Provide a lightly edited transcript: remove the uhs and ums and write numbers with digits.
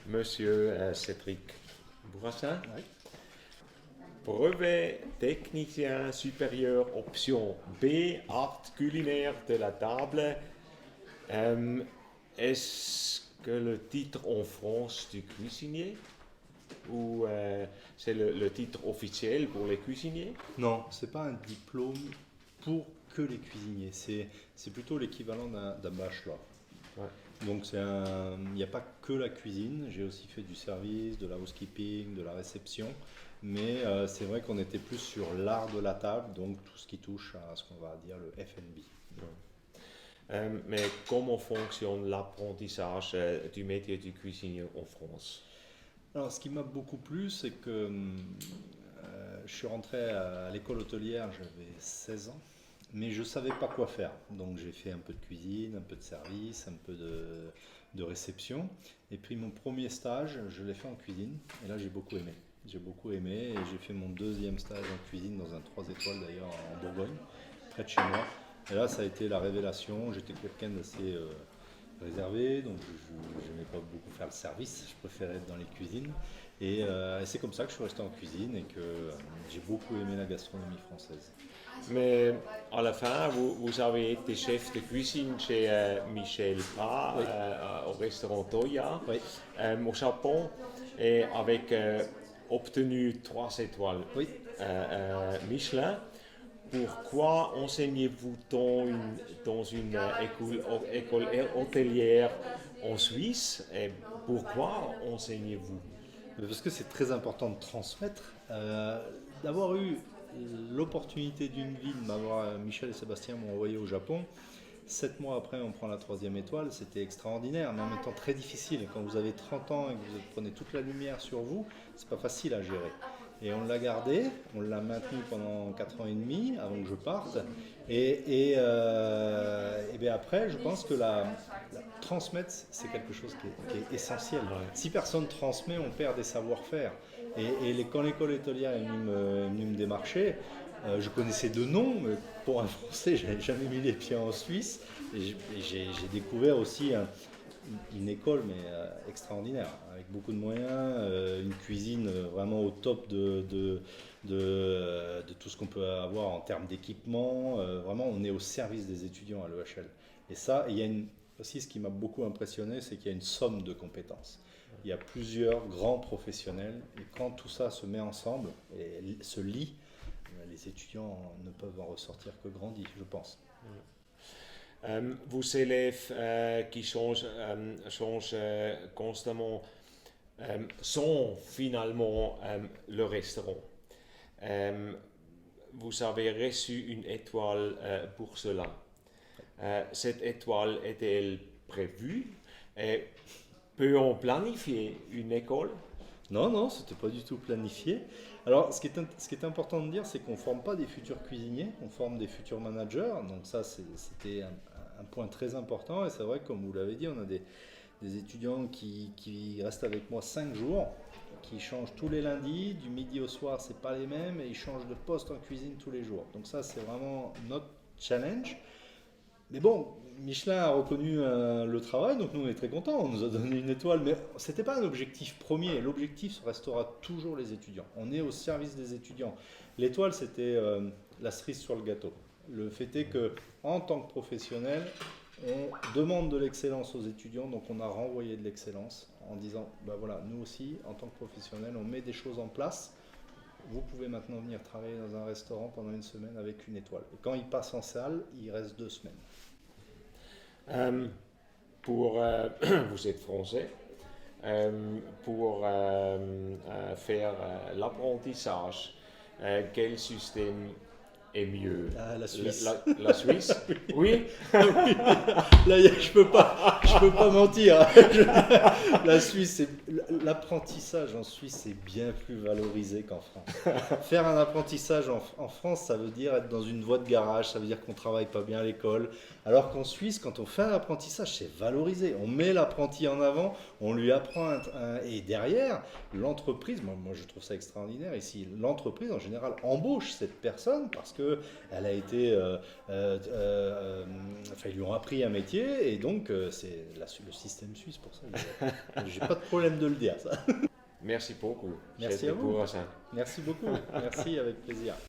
Monsieur Cédric Bourassa. Oui. Brevet technicien supérieur option B, art culinaire de la table. Est-ce que le titre en France du cuisinier ou c'est le titre officiel pour les cuisiniers? Non, c'est pas un diplôme pour que les cuisiniers, c'est plutôt l'équivalent d'un bachelor. Ouais. Donc il n'y a pas que la cuisine, j'ai aussi fait du service, de la housekeeping, de la réception, mais c'est vrai qu'on était plus sur l'art de la table, donc tout ce qui touche à ce qu'on va dire le F&B. Mais comment fonctionne l'apprentissage du métier du cuisinier en France? Alors ce qui m'a beaucoup plu, c'est que je suis rentré à l'école hôtelière, j'avais 16 ans. Mais je ne savais pas quoi faire, donc j'ai fait un peu de cuisine, un peu de service, un peu de réception. Et puis mon premier stage, je l'ai fait en cuisine, et là j'ai beaucoup aimé. J'ai beaucoup aimé, et j'ai fait mon deuxième stage en cuisine dans un 3 étoiles d'ailleurs en Bourgogne, près de chez moi. Et là ça a été la révélation, j'étais quelqu'un d'assez réservé, donc je n'aimais pas beaucoup faire le service, je préférais être dans les cuisines. Et c'est comme ça que je suis resté en cuisine et que j'ai beaucoup aimé la gastronomie française. Mais à la fin, vous avez été chef de cuisine chez Michel Prat, Oui. Au restaurant Toya, Oui. au Japon, et avec obtenu 3 étoiles Oui. Michelin. Pourquoi enseignez-vous dans une école hôtelière en Suisse et pourquoi enseignez-vous? Parce que c'est très important de transmettre. D'avoir eu l'opportunité d'une vie, Michel et Sébastien m'ont envoyé au Japon. 7 mois après, on prend la 3e étoile. C'était extraordinaire, mais en même temps très difficile. Et quand vous avez 30 ans et que vous prenez toute la lumière sur vous, c'est pas facile à gérer. Et on l'a gardé, on l'a maintenu pendant 4 ans et demi avant que je parte. Et bien après, je pense que la transmettre, c'est quelque chose qui est essentiel. Si personne ne transmet, on perd des savoir-faire. Quand l'école hôtelière est venue me démarcher, je connaissais de nom, mais pour un Français, je n'avais jamais mis les pieds en Suisse. Et j'ai découvert aussi une école mais extraordinaire, avec beaucoup de moyens, une cuisine vraiment au top de tout ce qu'on peut avoir en termes d'équipement. Vraiment, on est au service des étudiants à l'EHL. Et ça, il y a aussi ce qui m'a beaucoup impressionné, c'est qu'il y a une somme de compétences. Il y a plusieurs grands professionnels et quand tout ça se met ensemble et se lie, les étudiants ne peuvent en ressortir que grandis, je pense. Vos élèves qui changent constamment sont finalement le restaurant. Vous avez reçu une étoile pour cela. Cette étoile est-elle prévue? Peut-on planifier une école? Non, c'était pas du tout planifié. Alors, ce qui est important de dire, c'est qu'on ne forme pas des futurs cuisiniers, on forme des futurs managers. Donc ça, c'était un point très important. Et c'est vrai, comme vous l'avez dit, on a des étudiants qui restent avec moi 5 jours, qui changent tous les lundis, du midi au soir, c'est pas les mêmes, et ils changent de poste en cuisine tous les jours. Donc ça, c'est vraiment notre challenge. Mais bon, Michelin a reconnu le travail, donc nous on est très contents, on nous a donné une étoile, mais ce n'était pas un objectif premier, l'objectif restera toujours les étudiants. On est au service des étudiants. L'étoile, c'était la cerise sur le gâteau. Le fait est qu'en tant que professionnel, on demande de l'excellence aux étudiants, donc on a renvoyé de l'excellence en disant, ben voilà, nous aussi, en tant que professionnels, on met des choses en place. Vous pouvez maintenant venir travailler dans un restaurant pendant une semaine avec une étoile. Et quand il passe en salle, il reste 2 semaines. Vous êtes français. Pour faire l'apprentissage, quel système est mieux? La Suisse. La Suisse? Oui. Là, je peux pas mentir. La Suisse, l'apprentissage en Suisse est bien plus valorisé qu'en France. Faire un apprentissage en France, ça veut dire être dans une voie de garage, ça veut dire qu'on travaille pas bien à l'école. Alors qu'en Suisse, quand on fait un apprentissage, c'est valorisé. On met l'apprenti en avant, on lui apprend et derrière, l'entreprise, moi je trouve ça extraordinaire ici, l'entreprise en général embauche cette personne parce que elle a été, enfin, ils lui ont appris un métier, et donc c'est le système suisse pour ça. J'ai pas de problème de le dire, ça. Merci beaucoup. Merci C'était à vous. encourageant. Merci beaucoup. Merci, avec plaisir.